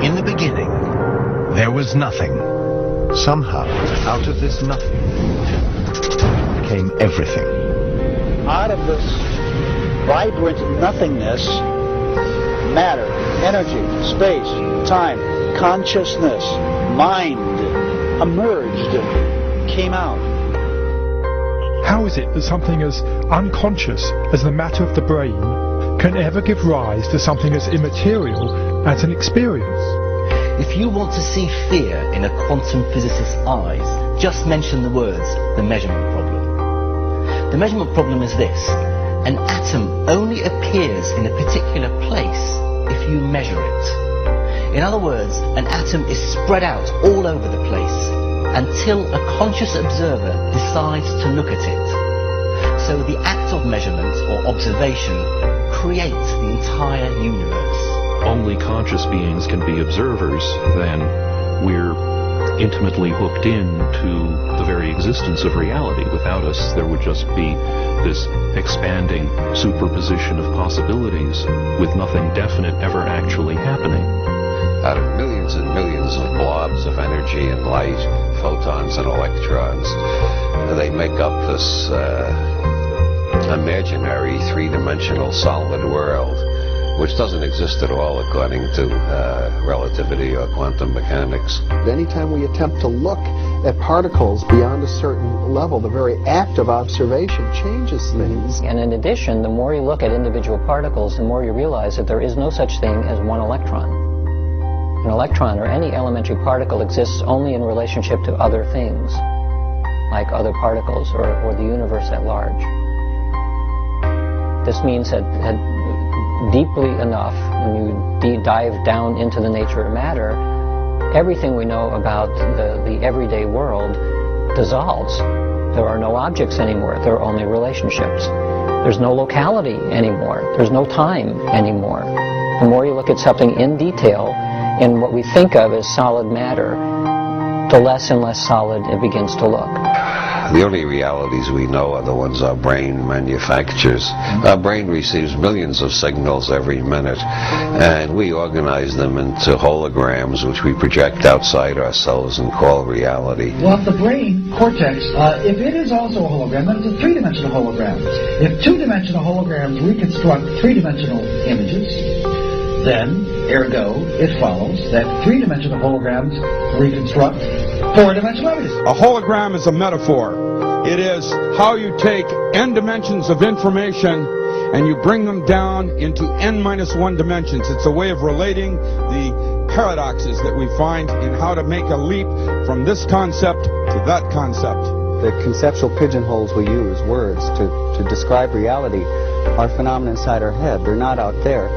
In the beginning, there was nothing. Somehow, out of this nothing came everything. Out of this vibrant nothingness, matter, energy, space, time, consciousness, mind emerged, came out. How is it that something as unconscious as the matter of the brain can ever give rise to something as immaterial as an experience? If you want to see fear in a quantum physicist's eyes, just mention the words, the measurement problem. The measurement problem is this: an atom only appears in a particular place if you measure it. In other words, an atom is spread out all over the place until a conscious observer decides to look at it. So the act of measurement or observation creates the entire universe. Only conscious beings can be observers, then we're intimately hooked into the very existence of reality. Without us, there would just be this expanding superposition of possibilities with nothing definite ever actually happening. Out of millions and millions of blobs of energy and light, photons and electrons, they make up this imaginary three-dimensional solid world, which doesn't exist at all according to relativity or quantum mechanics. Anytime we attempt to look at particles beyond a certain level, the very act of observation changes things. And in addition, the more you look at individual particles, the more you realize that there is no such thing as one electron. An electron, or any elementary particle, exists only in relationship to other things, like other particles or the universe at large. This means that deeply enough, when you dive down into the nature of matter, everything we know about the everyday world dissolves. There are no objects anymore. There are only relationships. There's no locality anymore. There's no time anymore. The more you look at something in detail, in what we think of as solid matter, the less and less solid it begins to look. The only realities we know are the ones our brain manufactures. Our brain receives millions of signals every minute, and we organize them into holograms, which we project outside ourselves and call reality. Well, the brain cortex, if it is also a hologram, then it's a three-dimensional hologram. If two-dimensional holograms reconstruct three-dimensional images, then, ergo, it follows that three-dimensional holograms reconstruct four-dimensional images. A hologram is a metaphor. It is how you take n dimensions of information and you bring them down into n-1 dimensions. It's a way of relating the paradoxes that we find in how to make a leap from this concept to that concept. The conceptual pigeonholes we use, words, to describe reality, are phenomena inside our head. They're not out there.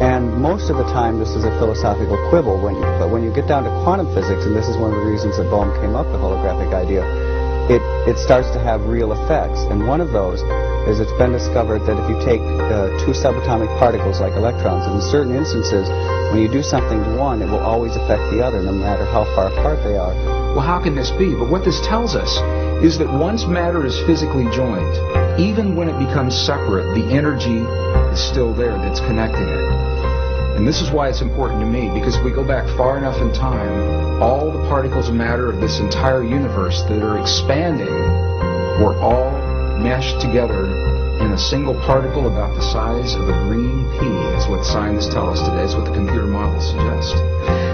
And most of the time this is a philosophical quibble. But when you get down to quantum physics, and this is one of the reasons that Bohm came up with the holographic idea, it starts to have real effects. And one of those is it's been discovered that if you take two subatomic particles like electrons, in certain instances, when you do something to one, it will always affect the other, no matter how far apart they are. Well, how can this be? But what this tells us is that once matter is physically joined, even when it becomes separate, the energy is still there that's connecting it. And this is why it's important to me, because if we go back far enough in time, all the particles of matter of this entire universe that are expanding were all meshed together in a single particle about the size of a green pea. That's what scientists tell us today. That's what the computer models suggest.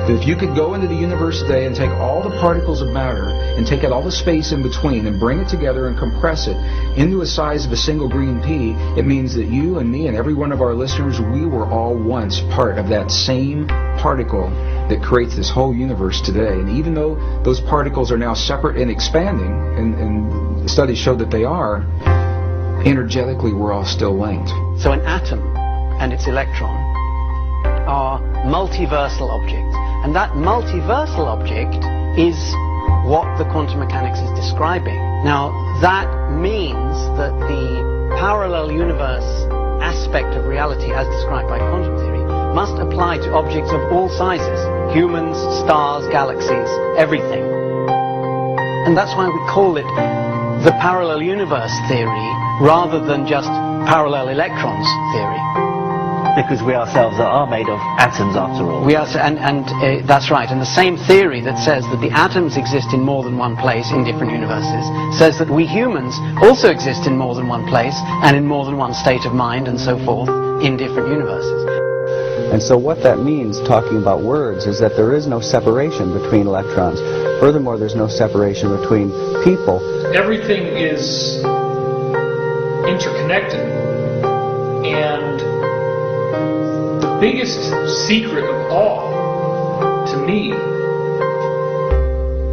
That if you could go into the universe today and take all the particles of matter and take out all the space in between and bring it together and compress it into a size of a single green pea, it means that you and me and every one of our listeners, we were all once part of that same particle that creates this whole universe today. And even though those particles are now separate and expanding, and the studies show that they are, energetically we're all still linked. So an atom and its electron are multiversal objects. And that multiversal object is what the quantum mechanics is describing. Now, that means that the parallel universe aspect of reality as described by quantum theory must apply to objects of all sizes. Humans, stars, galaxies, everything. And that's why we call it the parallel universe theory rather than just parallel electrons theory. Because we ourselves are made of atoms after all. We are, that's right. And the same theory that says that the atoms exist in more than one place in different universes says that we humans also exist in more than one place and in more than one state of mind and so forth in different universes. And so what that means, talking about words, is that there is no separation between electrons. Furthermore, there's no separation between people. Everything is interconnected, and the biggest secret of all, to me,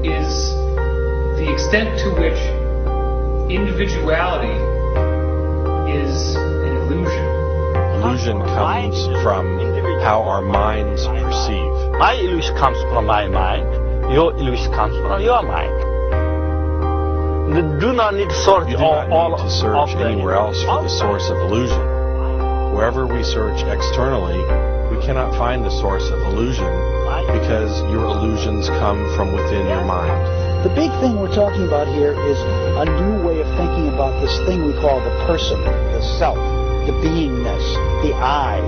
is the extent to which individuality is an illusion. Illusion comes from how our minds perceive. My illusion comes from my mind. Your illusion comes from your mind. You do not need to search anywhere else for the source of illusion. Wherever we search externally, we cannot find the source of illusion because your illusions come from within your mind. The big thing we're talking about here is a new way of thinking about this thing we call the person, the self, the beingness, the I.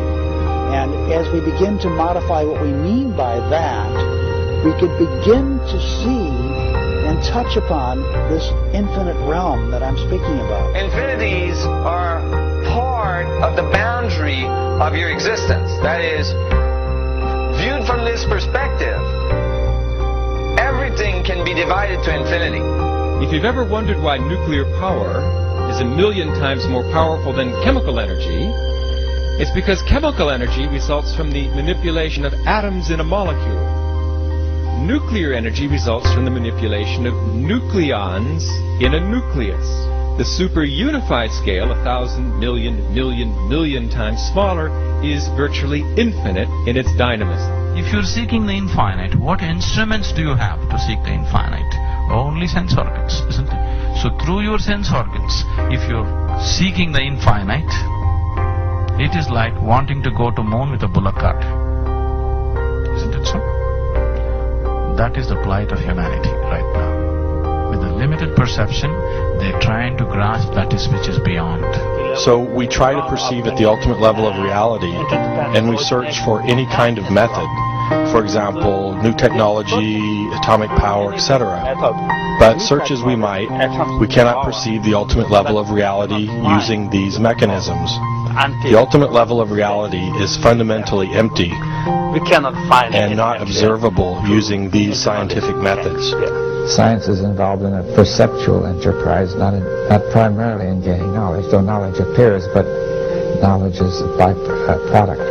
And as we begin to modify what we mean by that, we could begin to see and touch upon this infinite realm that I'm speaking about. Infinities are part of the boundary of your existence. That is, viewed from this perspective, everything can be divided to infinity. If you've ever wondered why nuclear power is 1,000,000 times more powerful than chemical energy, it's because chemical energy results from the manipulation of atoms in a molecule. Nuclear energy results from the manipulation of nucleons in a nucleus. The super unified scale, 1,000 million times smaller, is virtually infinite in its dynamism. If you're seeking the infinite, what instruments do you have to seek the infinite? Only sense organs, isn't it? So through your sense organs, if you're seeking the infinite, it is like wanting to go to moon with a bullock cart. Isn't it so? That is the plight of humanity right now. With a limited perception, they're trying to grasp that which is beyond. So we try to perceive at the ultimate level of reality, and we search for any kind of method. For example, new technology, atomic power, etc. But search as we might, we cannot perceive the ultimate level of reality using these mechanisms. The ultimate level of reality is fundamentally empty We cannot find and not observable using these scientific methods. Science is involved in a perceptual enterprise, not primarily in gaining knowledge, though knowledge appears, but knowledge is a byproduct.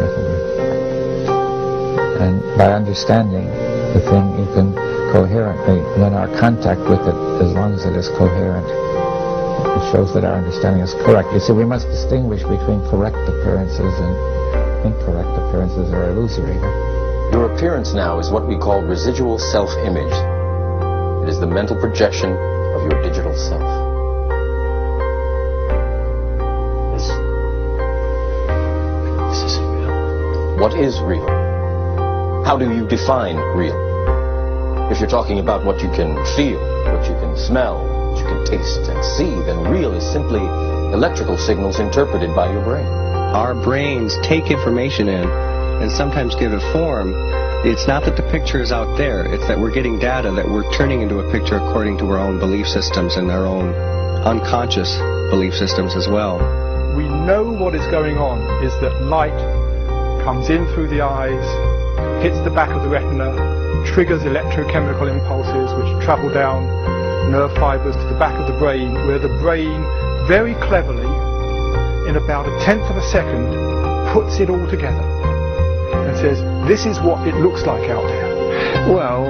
And by understanding the thing, you can coherently, then our contact with it, as long as it is coherent, it shows that our understanding is correct. You see, we must distinguish between correct appearances and incorrect appearances or illusory. Your appearance now is what we call residual self-image. It is the mental projection of your digital self. This isn't real. What is real? How do you define real? If you're talking about what you can feel, what you can smell, what you can taste and see, then real is simply electrical signals interpreted by your brain. Our brains take information in and sometimes give it form. It's not that the picture is out there, it's that we're getting data that we're turning into a picture according to our own belief systems and our own unconscious belief systems as well. We know what is going on is that light comes in through the eyes, hits the back of the retina, triggers electrochemical impulses which travel down nerve fibers to the back of the brain, where the brain very cleverly, in about 1/10 of a second, puts it all together and says, this is what it looks like out there. Well,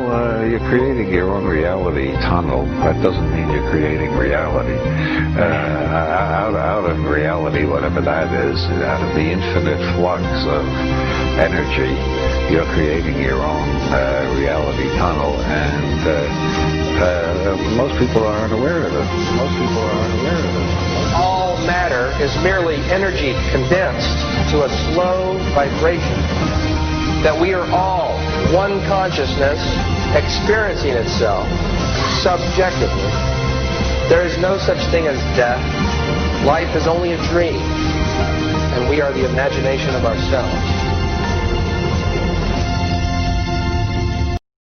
you're creating your own reality tunnel. That doesn't mean you're creating reality. Out of reality, whatever that is, out of the infinite flux of energy, you're creating your own reality tunnel, and most people aren't aware of it. All matter is merely energy condensed to a slow vibration. That we are all one consciousness experiencing itself subjectively. There is no such thing as death. Life is only a dream. and we are the imagination of ourselves.